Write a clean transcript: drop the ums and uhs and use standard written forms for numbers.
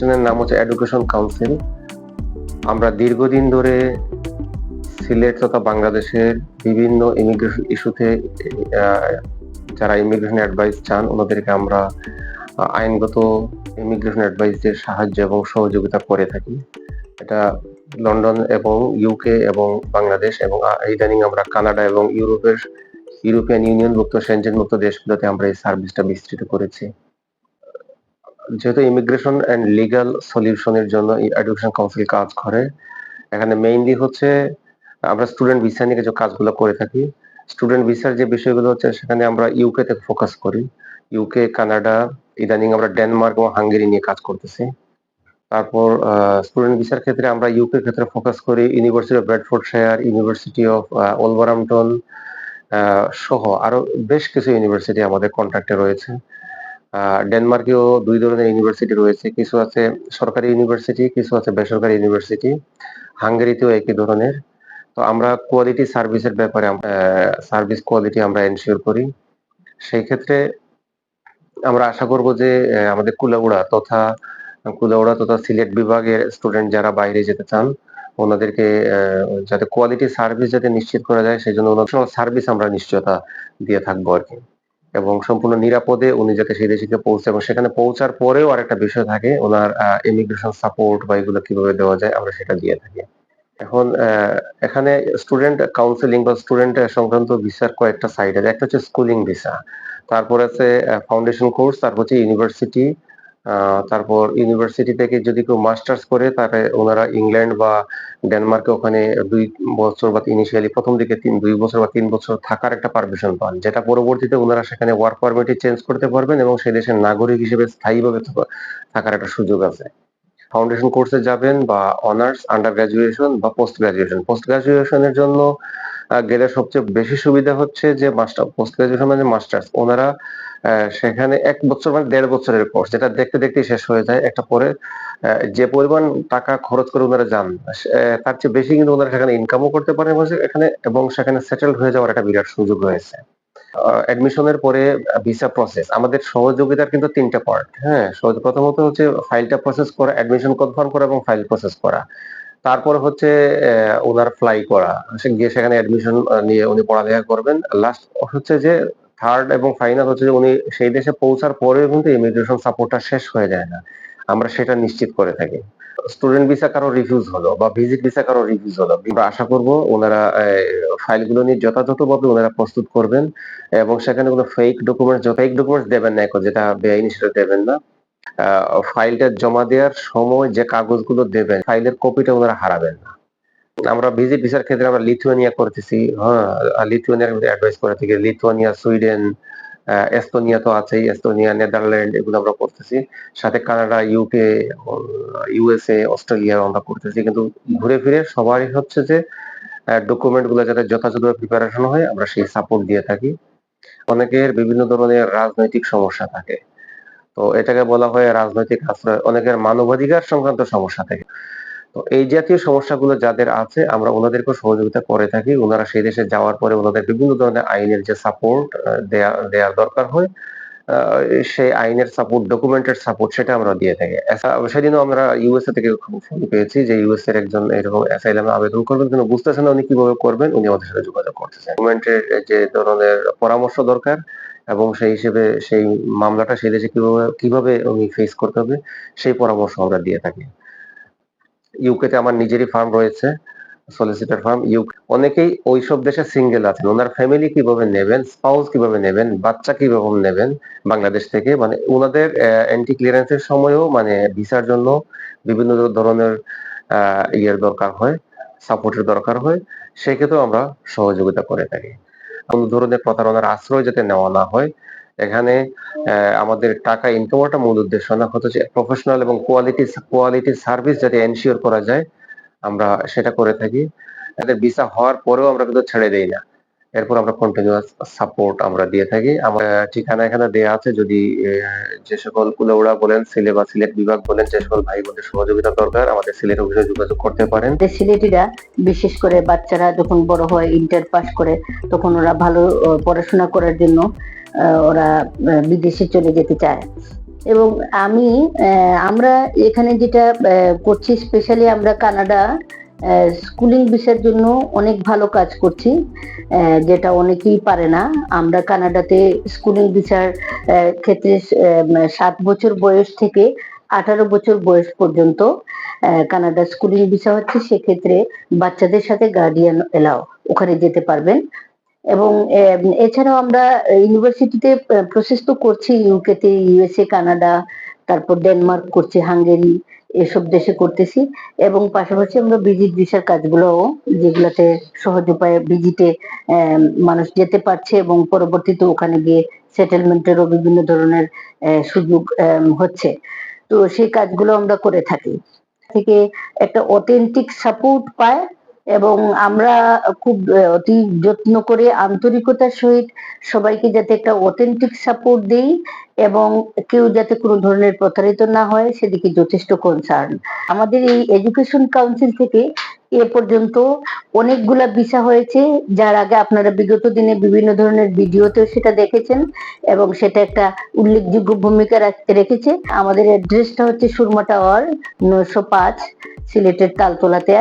প্রতিষ্ঠানের নাম হচ্ছে এডুকেশন কাউন্সিল। আমরা দীর্ঘদিন ধরে সিলেট তথা বাংলাদেশের বিভিন্ন ইমিগ্রেশন ইস্যুতে যারা ইমিগ্রেশন অ্যাডভাইস চান ওনাদেরকে আমরা আইনগত ইমিগ্রেশন অ্যাডভাইসের সাহায্য এবং সহযোগিতা করে থাকি। এটা লন্ডন এবং ইউকে এবং বাংলাদেশ এবং ইদানিং আমরা কানাডা এবং ইউরোপিয়ান ইউনিয়নভুক্ত সেনজেনভুক্ত দেশগুলোতে আমরা এই সার্ভিসটা বিস্তৃত করেছি। যেহেতু ইমিগ্রেশন অ্যান্ড লিগাল সলিউশনের জন্য এই এডুকেশন কাউন্সিল কাজ করে, এখানে মেইনলি হচ্ছে আমরা স্টুডেন্ট ভিসা নিয়ে যে কাজগুলো করে থাকি। স্টুডেন্ট ভিসার যে বিষয়গুলো হচ্ছে সেখানে আমরা ইউকে তে ফোকাস করি। ইউকে, কানাডা, ইদানিং আমরা ডেনমার্ক এবং হাঙ্গেরি নিয়ে কাজ করতেছি। তারপর স্টুডেন্ট ভিসার ক্ষেত্রে আমরা ইউকের ক্ষেত্রে ফোকাস করি university of Bedfordshire, university of Wolverhampton সহ আরো বেশ কিছু ইউনিভার্সিটি আমাদের কন্ট্রাক্টে রয়েছে। ডেনমার্কেও ২ ধরনের ইউনিভার্সিটি রয়েছে, কিছু আছে সরকারি ইউনিভার্সিটি, কিছু আছে বেসরকারি ইউনিভার্সিটি। হাঙ্গেরিতেও একই ধরনের। তো আমরা কোয়ালিটি সার্ভিসের ব্যাপারে সার্ভিস কোয়ালিটি আমরা এনশিওর করি। সেই ক্ষেত্রে আমরা আশা করব যে আমাদের কুলাউড়া তথা সিলেট বিভাগের স্টুডেন্ট যারা বাইরে যেতে চান ওনাদেরকে যাতে কোয়ালিটি সার্ভিস যাতে নিশ্চিত করা যায় সেজন্য ওনার সার্ভিস আমরা নিশ্চয়তা দিয়ে থাকবো আর কি, এবং সম্পূর্ণ নিরাপদে উনি যাতে সেই দেশে পৌঁছে এবং সেখানে পৌঁছার পরেও আরেকটা বিষয় থাকে ওনার ইমিগ্রেশন সাপোর্ট বা এগুলো কিভাবে দেওয়া যায় আমরা সেটা দিয়ে থাকি। এখন এখানে স্টুডেন্ট কাউন্সেলিং বা স্টুডেন্ট সংক্রান্ত ভিসার কয়েকটা সাইড আছে। একটা হচ্ছে স্কুলিং ভিসা, তারপর আছে ফাউন্ডেশন কোর্স, তারপর হচ্ছে ইউনিভার্সিটি, তারপর ইউনিভার্সিটি থেকে যদি কেউ মাস্টার্স করে তাহলে ওনারা ইংল্যান্ড বা ডেনমার্কে ওখানে ২ বছর বা ইনিশিয়ালি প্রথম দিকে ২ বছর বা ৩ বছর থাকার একটা পারমিশন পান, যেটা পরবর্তীতে ওনারা সেখানে ওয়ার্ক পারমিটে চেঞ্জ করতে পারবেন এবং সেই দেশের নাগরিক হিসেবে স্থায়ীভাবে থাকার একটা সুযোগ আছে। ফাউন্ডেশন কোর্সে যাবেন বা অনার্স, আন্ডার গ্রাজুয়েশন বা পোস্ট গ্রাজুয়েশন। পোস্ট গ্রাজুয়েশনের জন্য গেলে সবচেয়ে বেশি সুবিধা হচ্ছে যে পোস্ট গ্রাজুয়েশন মানে মাস্টার্স। ওনারা সেখানে ১ বছর মানে ১.৫ বছরের কোর্স, যেটা দেখতে দেখতেই শেষ হয়ে যায়। একটা পরে যে পরিমাণ টাকা খরচ করে ওনারা যান তার চেয়ে বেশি কিন্তু ওনারা সেখানে ইনকামও করতে পারেন এখানে এবং সেখানে সেটেলড হয়ে যাওয়ার একটা বিরাট সুযোগ রয়েছে। অ্যাডমিশনের পরে ভিসা প্রসেস আমাদের সহযোগিতার কিন্তু ৩ টা পার্ট। হ্যাঁ? প্রথমত হচ্ছে ফাইলটা প্রসেস করা, অ্যাডমিশন কনফার্ম করা এবং ফাইল প্রসেস করা। তারপরে হচ্ছে উনার ফ্লাই করা। গিয়ে সেখানে অ্যাডমিশন নিয়ে উনি পড়ালেখা করবেন। লাস্ট হচ্ছে যে থার্ড এবং ফাইনাল হচ্ছে যে উনি সেই দেশে পৌঁছার পরেও কিন্তু ইমিগ্রেশন সাপোর্টটা শেষ হয়ে যায় না। আমরা সেটা নিশ্চিত করে থাকি। স্টুডেন্ট ভিসা কারো রিফিউজ হলো বা ভিজিট ভিসা কারো রিফিউজ হলো, আমরা আশা করব ওনারা ফাইলগুলো নিয়ে যথাযথভাবে ওনারা প্রস্তুত করবেন এবং সেখানে কোনো ফেক ডকুমেন্টস দেবেন না, যেটা বেআইনি সেটা দেবেন না। ফাইলটা জমা দেওয়ার সময় যে কাগজগুলো দেবেন ফাইলের কপিটা ওনারা হারাবেন না। আমরা ভিজিট ভিসার ক্ষেত্রে আমরা লিথুয়ানিয়া করতেছি, হ্যাঁ, লিথুয়ানিয়ার অ্যাডভাইস করে থাকি। লিথুয়ানিয়া, সুইডেন, এস্তোনিয়া তো আছেই, এস্তোনিয়া, নেদারল্যান্ড এগুলো আমরা করতেছি। সাথে কানাডা, ইউকে, ইউএসএ, অস্ট্রেলিয়া আমরা করতেছি। কিন্তু ঘুরে ফিরে সবারই হচ্ছে যে ডকুমেন্ট গুলো যাতে যথাযথভাবে প্রিপারেশন হয় আমরা সেই সাপোর্ট দিয়ে থাকি। অনেকের বিভিন্ন ধরনের রাজনৈতিক সমস্যা থাকে, তো এটাকে বলা হয় রাজনৈতিক আশ্রয়। অনেকের মানবাধিকার সংক্রান্ত সমস্যা থাকে। তো এই জাতীয় সমস্যাগুলো যাদের আছে আমরা ওনাদেরকেও সহযোগিতা করে থাকি। ওনারা সেই দেশে যাওয়ার পরে ওনাদের বিভিন্ন ধরনের আইনের যে সাপোর্ট দেয়ার দরকার হয়, সেই আইনের সাপোর্ট, ডকুমেন্টেড সাপোর্ট সেটা আমরা দিয়ে থাকি। সেদিনও আমরা ইউএসএ থেকে ফোন পেয়েছি যে ইউএসএ এর একজন এরকম অ্যাসাইলামে আবেদন করবেন কিন্তু বুঝতেছেন না উনি কিভাবে করবেন, উনি আমাদের সাথে যোগাযোগ করতেছেন। ডকুমেন্টের যে ধরনের পরামর্শ দরকার এবং সেই হিসেবে সেই মামলাটা সেই দেশে কিভাবে উনি ফেস করতে হবে সেই পরামর্শ আমরা দিয়ে থাকি। ইউকে তে আমার নিজেরই ফার্ম রয়েছে, সলিসিটর ফার্ম। অনেকেই ওইসব দেশে সিঙ্গেল আছেন। উনার ফ্যামিলি কিভাবে নেবেন, স্পাউস কিভাবে নেবেন, বাচ্চা কিভাবে নেবেন বাংলাদেশ থেকে, মানে উনাদের এন্ট্রি ক্লিয়ারেন্স এর সময়ও মানে ভিসার জন্য বিভিন্ন ধরনের ইয়ের দরকার হয়, সাপোর্টের দরকার হয়। সেক্ষেত্রেও আমরা সহযোগিতা করে থাকি। কোন ধরনের প্রতারণার আশ্রয় যাতে নেওয়া না হয়। এখানে আমাদের টাকা ইনকাম একটা মূল উদ্দেশ্য না, হচ্ছে প্রফেশনাল এবং কোয়ালিটি সার্ভিস যাতে এনশিওর করা যায় আমরা সেটা করে থাকি। এদের ভিসা হওয়ার পরেও আমরা কিন্তু ছেড়ে দেই না। এরপর আমরা কন্টিনিউয়াস সাপোর্ট আমরা দিয়ে থাকি। আমার ঠিকানা এখানে দেয়া আছে, যদি যে সকল কুলাউড়া বলেন, সিলেট বিভাগ বলেন, যে সকল ভাই বোনদের সহযোগিতা দরকার আমাদের সিলেট অফিসে যোগাযোগ করতে পারেন। সিলেটিরা বিশেষ করে বাচ্চারা যখন বড় হয়, ইন্টার পাস করে, তখন ওরা ভালো পড়াশোনা করার জন্য ওরা বিদেশে চলে যেতে চায়। এবং আমরা এখানে যেটা করছি, স্পেশালি আমরা কানাডা স্কুলিং ভিসার জন্য অনেক ভালো কাজ করছি, যেটা অনেকেই পারে না। আমরা কানাডাতে স্কুলিং ভিসার ক্ষেত্রে 7 বছর বয়স থেকে 18 বছর বয়স পর্যন্ত কানাডা স্কুলিং ভিসা হচ্ছে। সেক্ষেত্রে বাচ্চাদের সাথে গার্ডিয়ান এলাও ওখানে যেতে পারবেন। এবং এছাড়াও আমরা ইউনিভার্সিটিতে প্রসেস তো করছি, ইউকে তে, ইউএসএ, কানাডা, তারপর ডেনমার্ক করছি, হাঙ্গেরি, এসব দেশে করতেছি। এবং পাশাপাশি আমরা ভিজিট ভিসার কাজগুলো, যেগুলাতে সহজ উপায়ে ভিজিটে মানুষ যেতে পারছে এবং পরবর্তীতে ওখানে গিয়ে সেটেলমেন্টেরও বিভিন্ন ধরনের সুযোগ হচ্ছে। তো সেই কাজগুলো আমরা করে থাকি, থেকে একটা অথেন্টিক সাপোর্ট পায়। এবং আমরা খুব অতি যত্ন করে আন্তরিকতার সহিত সবাইকে যাতে একটা অথেন্টিক সাপোর্ট দেই এবং কেউ যাতে কোনো ধরনের প্রতারিত না হয় সেদিকে যথেষ্ট কনসার্ন। আমাদের এই এডুকেশন কাউন্সিল থেকে এ পর্যন্ত অনেকগুলা ভিসা হয়েছে, যার আগে আপনারা বিগত দিনে বিভিন্ন ধরনের ভিডিওতেও সেটা দেখেছেন এবং সেটা একটা উল্লেখযোগ্য ভূমিকা রেখেছে। আমাদের অ্যাড্রেসটা হচ্ছে সুরমা টাওয়ার 905, সিলেটের তালতলাতে।